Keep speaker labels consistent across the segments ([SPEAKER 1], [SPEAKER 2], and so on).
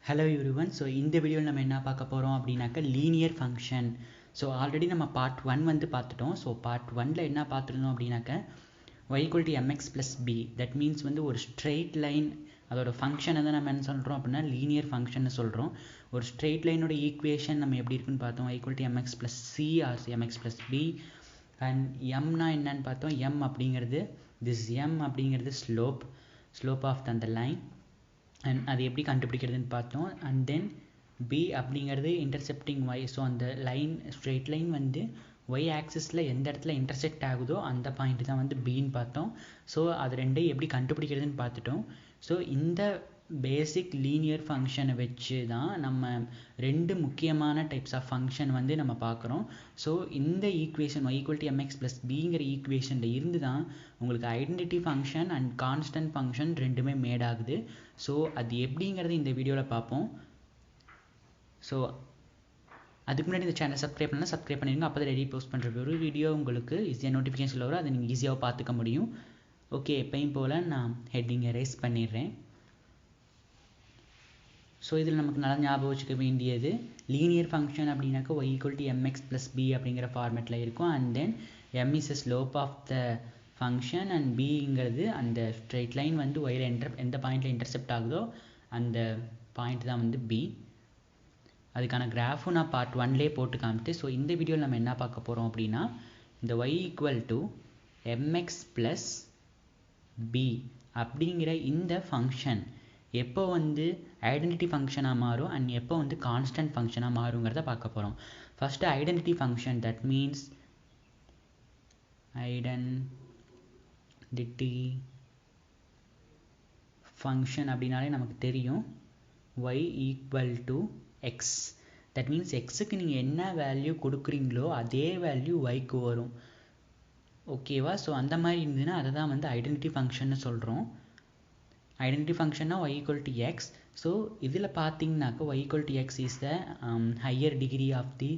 [SPEAKER 1] Hello everyone. So இந்த வீடியோவில் நம்ம என்ன பார்க்க போகிறோம் அப்படின்னாக்க லீனியர் ஃபங்க்ஷன். ஸோ ஆல்ரெடி நம்ம பார்ட் 1 வந்து பார்த்துட்டோம். ஸோ பார்ட் 1ல் என்ன பார்த்துருந்தோம் அப்படின்னாக்க y equal to mx plus b. That means வந்து ஒரு ஸ்ட்ரெயிட் லைன் அதோட ஃபங்க்ஷனை தான் நம்ம என்ன சொல்கிறோம் அப்படின்னா லீனியர் ஃபங்க்ஷன் சொல்கிறோம். ஒரு ஸ்ட்ரெயிட் லைனோட ஈக்குவேஷன் நம்ம எப்படி இருக்குன்னு பார்த்தோம், y equal to mx plus c or mx plus b. And mனா என்னன்னு பார்த்தோம், m அப்படிங்கிறது m அப்படிங்கிறது ஸ்லோப் ஆஃப் அந்த லைன். அண்ட் அது எப்படி கண்டுபிடிக்கிறதுன்னு பார்த்தோம். அண்ட் தென் b அப்படிங்கிறது இன்டர்செப்டிங் y. ஸோ அந்த லைன் ஸ்ட்ரெயிட் லைன் வந்து y ஆக்சிஸில் எந்த இடத்துல இன்டர்செக்ட் ஆகுதோ அந்த பாயிண்ட் தான் வந்து பின்னு பார்த்தோம். ஸோ அது ரெண்டையும் எப்படி கண்டுபிடிக்கிறதுன்னு பார்த்துட்டோம். ஸோ இந்த பேசிக் லீனியர் ஃபங்க்ஷனை வச்சு தான் நம்ம ரெண்டு முக்கியமான டைப்ஸ் ஆஃப் ஃபங்க்ஷன் வந்து நம்ம பார்க்குறோம். ஸோ இந்த equation y equal to mx plus bங்கிற ஈக்குவேஷனில் இருந்து தான் உங்களுக்கு identity function and constant function ரெண்டுமே மேட் ஆகுது. ஸோ அது எப்படிங்கிறது இந்த வீடியோவில் பார்ப்போம். ஸோ அதுக்கு முன்னாடி இந்த சேனல் சப்ஸ்கிரைப் பண்ணலாம், சப்ஸ்கிரைப் பண்ணிடுங்க. அப்போ தான் ரெடி போஸ்ட் பண்ணுற ஒரு வீடியோ உங்களுக்கு ஈஸியாக நோட்டிஃபிகேஷன் வரும், அதை நீங்கள் ஈஸியாக பார்த்துக்க முடியும். ஓகே, எப்பயும் போல் நான் ஹெட்டிங்கை ரேஸ் பண்ணிடுறேன். ஸோ இதில் நமக்கு நல்லா ஞாபகம் வச்சுக்க வேண்டியது லீனியர் ஃபங்க்ஷன் அப்படின்னாக்கா y equal to mx plus b அப்படிங்கிற ஃபார்மேட்டில் இருக்கும். And then m is a slope of the function and bங்கிறது அந்த ஸ்ட்ரெயிட் லைன் வந்து yல எந்த பாயிண்டில் இன்டர்செப்ட் ஆகுதோ அந்த பாயிண்ட் தான் வந்து b. அதுக்கான கிராஃபும் நான் பார்ட் 1லேயே போட்டு காமிட்டு. ஸோ இந்த வீடியோவில் நம்ம என்ன பார்க்க போகிறோம் அப்படின்னா இந்த y equal to mx plus b அப்படிங்கிற இந்த ஃபங்க்ஷன் எப்போ வந்து ஐடென்டிட்டி ஃபங்க்ஷனாக மாறும் அண்ட் எப்போ வந்து கான்ஸ்டன்ட் ஃபங்க்ஷனாக மாறுங்கிறத பார்க்க போகிறோம். First identity function, that means identity function அப்படின்னாலே நமக்கு தெரியும் y equal to x. That means எக்ஸுக்கு நீங்கள் என்ன வேல்யூ கொடுக்குறீங்களோ அதே வேல்யூ yக்கு வரும். ஓகேவா? ஸோ அந்த மாதிரி இருந்ததுன்னா அதை தான் வந்து ஐடென்டிட்டி ஃபங்க்ஷன்னு சொல்கிறோம். ஐடென்டிட்டி ஃபங்க்ஷன்னா y equal to x. So இதில் பார்த்தீங்கன்னாக்கா y equal to x is the higher degree of the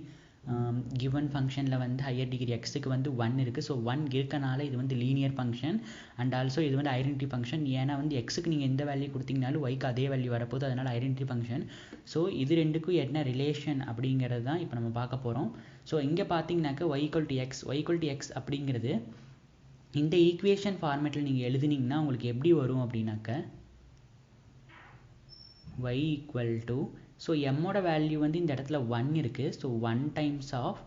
[SPEAKER 1] given ஃபங்க்ஷனில் வந்து ஹையர் டிகிரி எக்ஸுக்கு வந்து 1 இருக்குது. ஸோ 1 இருக்கனால இது வந்து லீனியர் ஃபங்க்ஷன் அண்ட் ஆல்சோ இது வந்து ஐடென்டிட்டி ஃபங்க்ஷன். ஏன்னா வந்து எக்ஸுக்கு நீங்கள் எந்த வேல்யூ கொடுத்தீங்கனாலும் yக்கு அதே வேல்யூ வரப்போகுது, அதனால் ஐடென்டிட்டி ஃபங்க்ஷன். ஸோ இது ரெண்டுக்கும் என்ன ரிலேஷன் அப்படிங்கிறது தான் இப்போ நம்ம பார்க்க போகிறோம். ஸோ இங்கே பார்த்தீங்கன்னாக்கா y equal to x அப்படிங்கிறது இந்த ஈக்குவேஷன் ஃபார்மேட்டில் நீங்கள் எழுதுனீங்கன்னா உங்களுக்கு எப்படி வரும் அப்படின்னாக்க y equal to, ஸோ எம்மோட வேல்யூ வந்து இந்த இடத்துல 1 இருக்குது. So 1 times of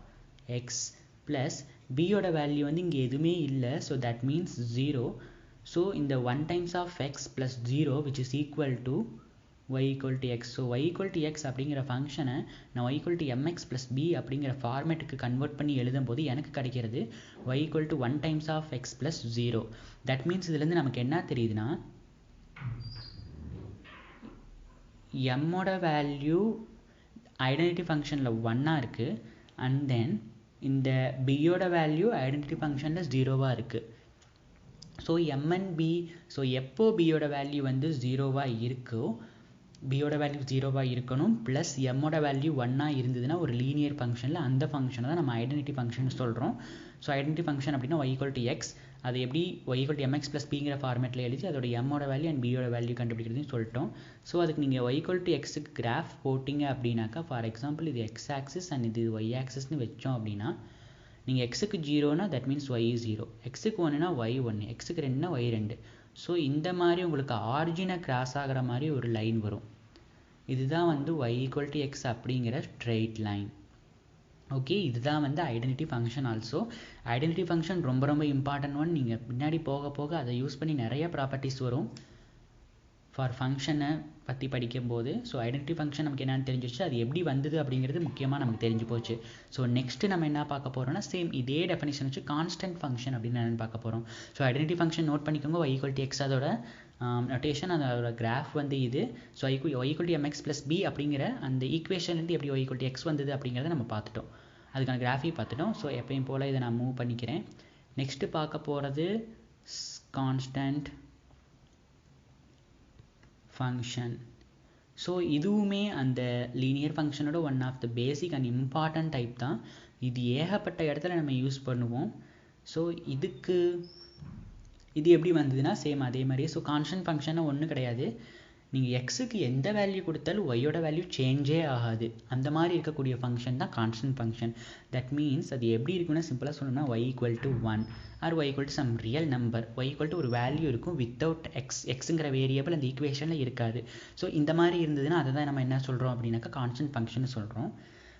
[SPEAKER 1] x plus பியோட வேல்யூ வந்து இங்கே எதுவுமே இல்லை. So that means 0. ஸோ இந்த 1 times of x plus 0 which is equal to y equal to x. So y equal to x அப்படிங்கிற ஃபங்க்ஷனை நான் y equal to mx plus b அப்படிங்கிற ஃபார்மேட்டுக்கு கன்வெர்ட் பண்ணி எழுதும் போது எனக்கு கிடைக்கிறது y equal to 1 times of x plus 0. That means இதுலேருந்து நமக்கு என்ன தெரியுதுன்னா mோட வேல்யூ ஐடென்டிட்டி ஃபங்க்ஷனில் 1ஆக இருக்குது அண்ட் தென் இந்த பியோட வேல்யூ ஐடென்டிட்டி ஃபங்க்ஷனில் 0வாக இருக்குது. So m and b, so எப்போ பியோட வேல்யூ வந்து 0வாக இருக்கோ பியோட வேல்யூ 0வாக இருக்கணும் ப்ளஸ் எம்மோட வேல்யூ 1ஆக இருந்ததுன்னா ஒரு லீனியர் ஃபங்க்ஷனில் அந்த ஃபங்க்ஷனை தான் நம்ம ஐடென்டிட்டி ஃபங்க்ஷன் சொல்கிறோம். ஸோ ஐடென்டிட்டி ஃபங்க்ஷன் அப்படின்னா y equal to x, அது எப்படி y equal to mx plus bங்கிற ஃபார்மேட்டில் எழுதி அதோட எம்மோட வேல்யூ அண்ட் பியோட வேல்யூ கண்டுபிடிக்கிறதுன்னு சொல்லிட்டோம். ஸோ அதுக்கு நீங்கள் y equal to xக்கு கிராஃப் போட்டிங்க அப்படின்னாக்கா ஃபார் எக்ஸாம்பிள் இது x ஆக்சிஸ் அண்ட் இது y ஆக்சிஸ்னு வச்சோம் அப்படின்னா நீங்கள் எக்ஸுக்கு 0னா தட் மீன்ஸ் y 0, எக்ஸுக்கு 1னா y 1, எக்ஸுக்கு 2னா y 2. ஸோ இந்த மாதிரி உங்களுக்கு ஆரிஜினை கிராஸ் ஆகிற மாதிரி ஒரு லைன் வரும். இதுதான் வந்து y equal to x அப்படிங்கிற ஸ்ட்ரெயிட் லைன். ஓகே, இதுதான் வந்து identity function. Also identity function ரொம்ப ரொம்ப இம்பார்ட்டன்ட் ஒன். நீங்கள் பின்னாடி போக போக அதை யூஸ் பண்ணி நிறைய ப்ராப்பர்ட்டிஸ் வரும் ஃபார் ஃபங்க்ஷனை பற்றி படிக்கும்போது. ஸோ ஐடென்டிட்டி ஃபங்க்ஷன் நமக்கு என்னென்னு தெரிஞ்சிச்சு, அது எப்படி வந்தது அப்படிங்கிறது முக்கியமாக நமக்கு தெரிஞ்சு போச்சு. ஸோ நெக்ஸ்ட்டு நம்ம என்ன பார்க்க போகிறோம்னா சேம் இதே டெஃபினிஷன் வச்சு கான்ஸ்டன்ட் ஃபங்க்ஷன் அப்படின்னு என்னென்னு பார்க்க போகிறோம். ஸோ ஐடென்டிட்டி ஃபங்க்ஷன் நோட் பண்ணிக்கோங்க, y equal to x அதோட நோட்டேஷன், அதோட கிராஃப் வந்து இது. So y equal to mx plus b அப்படிங்கிற அந்த ஈக்குவேஷன்லேருந்து எப்படி y equal to x வந்தது அப்படிங்கிறத நம்ம பார்த்துட்டோம், அதுக்கான கிராஃபையும் பார்த்துட்டோம். ஸோ எப்பயும் போல் இதை நான் மூவ் பண்ணிக்கிறேன். நெக்ஸ்ட்டு பார்க்க போகிறது கான்ஸ்டன்ட் ஃபங்க்ஷன். ஸோ இதுவுமே அந்த லீனியர் ஃபங்க்ஷனோட one of the basic and important type தான். இது ஏகப்பட்ட இடத்துல நம்ம யூஸ் பண்ணுவோம். ஸோ இது எப்படி வந்ததுன்னா சேம் அதே மாதிரியே. ஸோ கான்ஸ்டன்ட் ஃபங்க்ஷனை ஒன்றும் கிடையாது, நீங்கள் எக்ஸுக்கு எந்த வேல்யூ கொடுத்தாலும் ஒய்யோட வேல்யூ சேஞ்சே ஆகாது. அந்த மாதிரி இருக்கக்கூடிய ஃபங்க்ஷன் தான் கான்ஸ்டன்ட் ஃபங்க்ஷன். தட் மீன்ஸ் அது எப்படி இருக்குன்னா சிம்பிளாக சொல்லணும்னா y equal to 1 or y equal to some real number, y equal to ஒரு வேல்யூ இருக்கும் வித்தவுட் எக்ஸுங்கிற வேரியபிள் அந்த ஈக்குவேஷனில் இருக்காது. ஸோ இந்த மாதிரி இருந்ததுன்னா அதை தான் நம்ம என்ன சொல்கிறோம் அப்படின்னாக்கா கான்ஸ்டன்ட் ஃபங்க்ஷன் சொல்கிறோம்.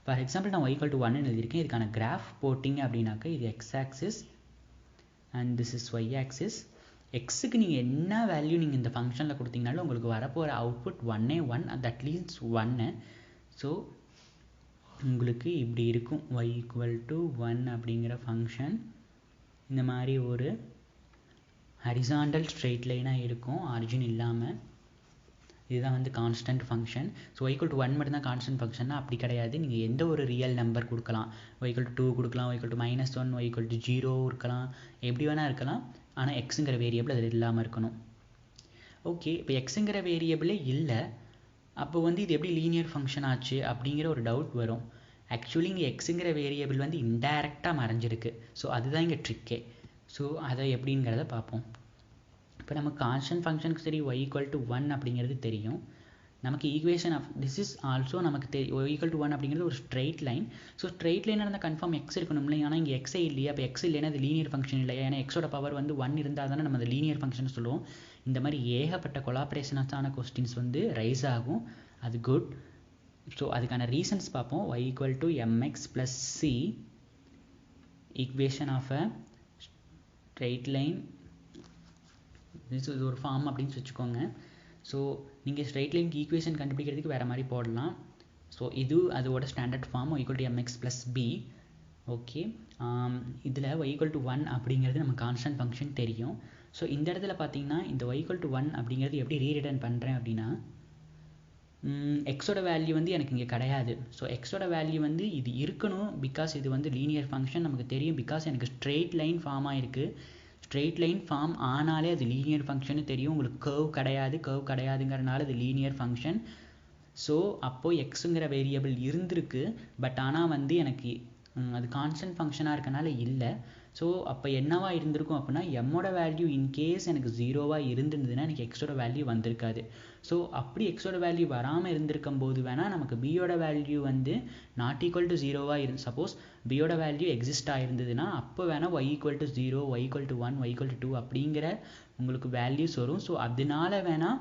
[SPEAKER 1] ஃபார் எக்ஸாம்பிள் நான் y ஈக்குவல் டு 1 எழுதியிருக்கேன். இதுக்கான கிராஃப் போட்டிங்க அப்படின்னாக்கா இது x axis and this is y axis. எக்ஸுக்கு நீங்கள் என்ன வேல்யூ நீங்கள் இந்த ஃபங்க்ஷனில் கொடுத்தீங்கனாலும் உங்களுக்கு வரப்போகிற அவுட்புட் 1 தட் மீன்ஸ் 1. ஸோ உங்களுக்கு இப்படி இருக்கும் y ஈக்குவல் டு 1 அப்படிங்கிற ஃபங்க்ஷன். இந்த மாதிரி ஒரு ஹரிசாண்டல் ஸ்ட்ரெயிட் லைனாக இருக்கும் ஆரிஜின் இல்லாமல். இதுதான் வந்து constant function. So y equal to 1 மட்டும்தான் கான்ஸ்டன்ட் ஃபங்க்ஷன்னா அப்படி கிடையாது. நீங்கள் எந்த ஒரு ரியல் நம்பர் கொடுக்கலாம். y ஈக்குவல் டு 2 கொடுக்கலாம், y equal to -1, y equal to 0 இருக்கலாம், எப்படி வேணால் இருக்கலாம். ஆனால் எக்ஸுங்கிற வேரியபிள் அதில் இல்லாமல் இருக்கணும். ஓகே, இப்போ எக்ஸுங்கிற வேரியபிளே இல்லை, அப்போ வந்து இது எப்படி லீனியர் ஃபங்க்ஷன் ஆச்சு அப்படிங்கிற ஒரு டவுட் வரும். ஆக்சுவலி இங்கே எக்ஸுங்கிற வேரியபிள் வந்து இன்டைரக்டாக மறைஞ்சிருக்கு. ஸோ அதுதான் இங்கே ட்ரிக்கே. ஸோ அதை எப்படிங்கிறத பார்ப்போம். இப்போ நமக்கு கான்ஸ்டன்ட் ஃபங்க்ஷனுக்கு சரி y ஈக்குவல் டு 1 அப்படிங்கிறது தெரியும். நமக்கு equation of this is also நமக்கு y ஈக்குவல் டு 1 அப்படிங்கிறது ஒரு ஸ்ட்ரெயிட் லைன். ஸோ ஸ்ட்ரெயிட் லைனாக இருந்தால் கன்ஃபார்ம் எக்ஸ் இருக்கணும் இல்லை. ஆனால் இங்கே எக்ஸே இல்லையா, அப்போ எக்ஸ் இல்லைன்னா அது லீனியர் ஃபங்க்ஷன் இல்லையா. ஏன்னா எக்ஸோட பவர் வந்து 1 இருந்தால் தானே நம்ம அந்த லீனியர் ஃபங்க்ஷன் சொல்லுவோம். இந்த மாதிரி ஏகப்பட்ட கொலாபரேஷனான கொஸ்டின்ஸ் வந்து ரைஸ் ஆகும். அது குட். ஸோ அதுக்கான ரீசன்ஸ் பார்ப்போம். y equal to mx plus c equation of a straight line. இது ஒரு ஃபார்ம் அப்படின்னு வச்சுக்கோங்க. ஸோ நீங்கள் ஸ்ட்ரெயிட் லைனுக்கு ஈக்குவேஷன் கண்டுபிடிக்கிறதுக்கு வேறு மாதிரி போடலாம். ஸோ இது அதோட standard form y equal to mx plus b. Okay, இதில் y ஈக்குவல் டு 1 அப்படிங்கிறது நம்ம கான்ஸ்டன்ட் ஃபங்க்ஷன் தெரியும். ஸோ இந்த இடத்துல பார்த்தீங்கன்னா இந்த y ஈக்குவல் டு 1 அப்படிங்கிறது எப்படி ரீரிட்டர்ன் பண்ணுறேன் அப்படின்னா எக்ஸோட வேல்யூ வந்து எனக்கு இங்கே கிடையாது. ஸோ எக்ஸோட வேல்யூ வந்து இது இருக்கணும், பிகாஸ் இது வந்து லீனியர் ஃபங்க்ஷன் நமக்கு தெரியும். பிகாஸ் எனக்கு ஸ்ட்ரெயிட் லைன் ஃபார்ம் ஆகிருக்கு. ஸ்ட்ரெயிட் லைன் ஃபார்ம் ஆனாலே அது லீனியர் ஃபங்க்ஷன் தெரியும். உங்களுக்கு கர்வ் கிடையாதுங்கிறனால அது லீனியர் ஃபங்க்ஷன். ஸோ அப்போது எக்ஸுங்கிற வேரியபிள் இருந்திருக்கு, பட் ஆனால் வந்து எனக்கு அது கான்ஸ்டன்ட் ஃபங்க்ஷனாக இருக்கனால இல்லை. ஸோ அப்போ என்னவா இருந்திருக்கும் அப்படின்னா எம்மோட வேல்யூ இன்கேஸ் எனக்கு 0வாக இருந்திருந்ததுன்னா எனக்கு எக்ஸோட வேல்யூ வந்திருக்காது. ஸோ அப்படி எக்ஸோட வேல்யூ வராமல் இருந்திருக்கும் போது வேணால் நமக்கு பியோட வேல்யூ வந்து நாட் ஈக்குவல் டு 0வாக சப்போஸ் பியோட வேல்யூ எக்ஸிஸ்ட் ஆகிருந்ததுன்னா அப்போ வேணால் y equal to 0, y equal to 1, y equal to 2 அப்படிங்கிற உங்களுக்கு வேல்யூஸ் வரும். ஸோ அதனால வேணால்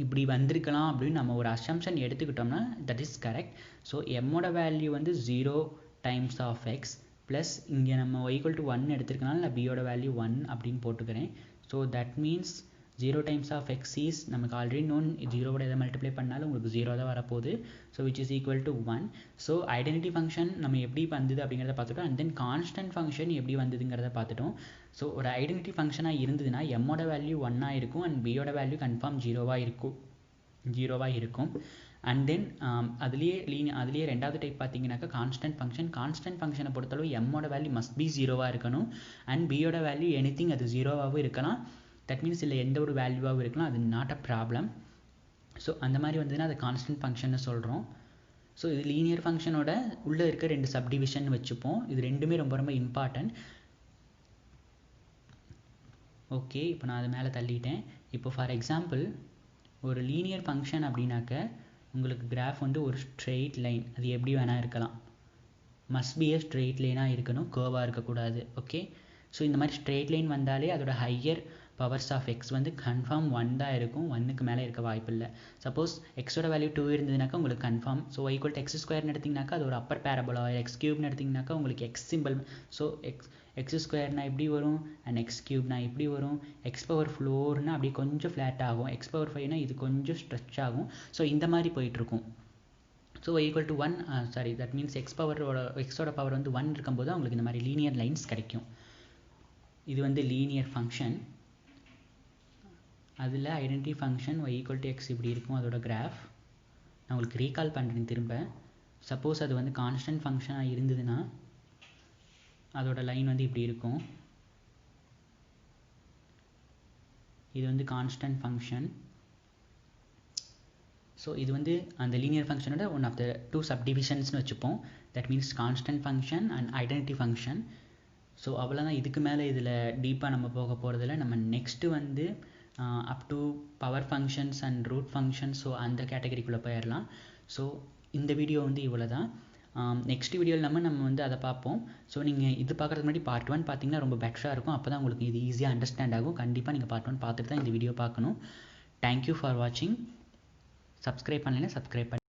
[SPEAKER 1] இப்படி வந்திருக்கலாம் அப்படின்னு நம்ம ஒரு அசம்ஷன் எடுத்துக்கிட்டோம்னா தட் இஸ் கரெக்ட். ஸோ எம்மோட வேல்யூ வந்து 0 டைம்ஸ் ஆஃப் எக்ஸ் ப்ளஸ் இங்கே நம்ம y ஈக்குவல் டு 1 எடுத்துருக்கனால நான் பியோட வேல்யூ 1 அப்படின்னு போட்டுக்கிறேன். So that means 0 times of x is நமக்கு ஆல்ரெடி நோன். 0வோட எதை மல்டிப்ளை பண்ணாலும் உங்களுக்கு 0 தான் வரப்போகுது. So which is equal to 1. So identity function நம்ம எப்படி வந்தது அப்படிங்கிறத பார்த்துட்டோம். அண்ட் தென் கான்ஸ்டன்ட் ஃபங்க்ஷன் எப்படி வந்ததுங்கிறத பார்த்துட்டோம். ஸோ ஒரு ஐடென்டிட்டி ஃபங்க்ஷனாக இருந்ததுன்னா எம்மோட வேல்யூ 1ஆக இருக்கும் அண்ட் பியோட வேல்யூ கன்ஃபார்ம் 0வாக இருக்கும். அண்ட் தென் அதுலேயே ரெண்டாவது டைப் பார்த்தீங்கன்னாக்கா கான்ஸ்டன்ட் ஃபங்க்ஷனை பொறுத்தளவு எம்மோட வேல்யூ மஸ்ட் பி 0வாக இருக்கணும் அண்ட் பியோட வேல்யூ எனிதிங் அது 0வாகவும் இருக்கலாம். தட் மீன்ஸ் இல்லை எந்த ஒரு வேல்யூவாகவும் இருக்கலாம், அது நாட் அ ப்ராப்ளம். ஸோ அந்த மாதிரி வந்ததுன்னா அது கான்ஸ்டன்ட் ஃபங்க்ஷன்னு சொல்கிறோம். ஸோ இது லீனியர் ஃபங்க்ஷனோட உள்ளே இருக்க 2 சப்டிவிஷன் வச்சுப்போம். இது ரெண்டுமே ரொம்ப ரொம்ப இம்பார்ட்டன்ட். ஓகே, இப்போ நான் அது மேலே தள்ளிட்டேன். இப்போ ஃபார் எக்ஸாம்பிள் ஒரு லீனியர் ஃபங்க்ஷன் அப்படின்னாக்க உங்களுக்கு கிராஃப் வந்து ஒரு ஸ்ட்ரெயிட் லைன், அது எப்படி வேணால் இருக்கலாம். மஸ்ட் பி a ஸ்ட்ரெயிட் லைனாக இருக்கணும், கர்வாக இருக்கக்கூடாது. ஓகே, ஸோ இந்த மாதிரி ஸ்ட்ரெயிட் லைன் வந்தாலே அதோட ஹையர் பவர்ஸ் ஆஃப் எக்ஸ் வந்து கன்ஃபார்ம் 1 தான் இருக்கும், 1க்கு மேலே இருக்க வாய்ப்பு இல்லை. சப்போஸ் எக்ஸோட வேல்யூ 2 இருந்ததுனாக்கா உங்களுக்கு confirm. So y equal to X ஸ்கொயர்னு எடுத்திங்கனாக்கா அது ஒரு அப்பர் பேரபோலா. எக்ஸ் கியூப்னு எடுத்திங்கனாக்கா உங்களுக்கு எக்ஸ் சிம்பிள். ஸோ எக்ஸ் ஸ்கொயர்னா எப்படி வரும் அண்ட் எக்ஸ் கியூப்னா எப்படி வரும். எக்ஸ் பவர் 4னா அப்படியே கொஞ்சம் ஃப்ளாட் ஆகும், எக்ஸ் பவர் 5னா இது கொஞ்சம் ஸ்ட்ரெச் ஆகும். ஸோ இந்த மாதிரி போயிட்டுருக்கும். So y equal to 1 that means எக்ஸோட பவர் வந்து 1 இருக்கும்போது உங்களுக்கு இந்த மாதிரி லீனியர் லைன்ஸ் கிடைக்கும். இது வந்து லீனியர் ஃபங்க்ஷன். அதில் identity function y equal to X இப்படி இருக்கும் அதோட கிராஃப். நான் உங்களுக்கு ரீகால் பண்ணுறேன் திரும்ப. சப்போஸ் அது வந்து கான்ஸ்டன்ட் ஃபங்க்ஷனாக இருந்ததுன்னா அதோட லைன் வந்து இப்படி இருக்கும். இது வந்து கான்ஸ்டன்ட் ஃபங்க்ஷன். ஸோ இது வந்து அந்த லீனியர் ஃபங்க்ஷனோட ஒன் ஆஃப் த 2 சப்டிவிஷன்ஸ்னு வச்சுப்போம். That means constant function and identity function. So அவ்வளோதான். இதுக்கு மேலே இதில் டீப்பாக நம்ம போக போகிறதில்ல. நம்ம நெக்ஸ்ட்டு வந்து up to power functions and root functions. So அந்த கேட்டகரிக்குள்ளே போயிடலாம். ஸோ இந்த வீடியோ வந்து இவ்வளோ தான். நெக்ஸ்ட் வீடியோவில் நம்ம வந்து அதை பார்ப்போம். ஸோ நீங்கள் இது பார்க்குறதுக்கு முன்னாடி பார்ட் 1 பார்த்தீங்கன்னா ரொம்ப பெட்டராக இருக்கும். அப்போ தான் உங்களுக்கு இது ஈஸியாக அண்டர்ஸ்டாண்ட் ஆகும். கண்டிப்பாக நீங்கள் பார்ட் 1 பார்த்துட்டு தான் இந்த வீடியோ பார்க்கணும். தேங்க்யூ ஃபார் வாட்சிங். சப்ஸ்கிரைப் பண்ணலைன்னா சப்ஸ்கிரைப் பண்ணி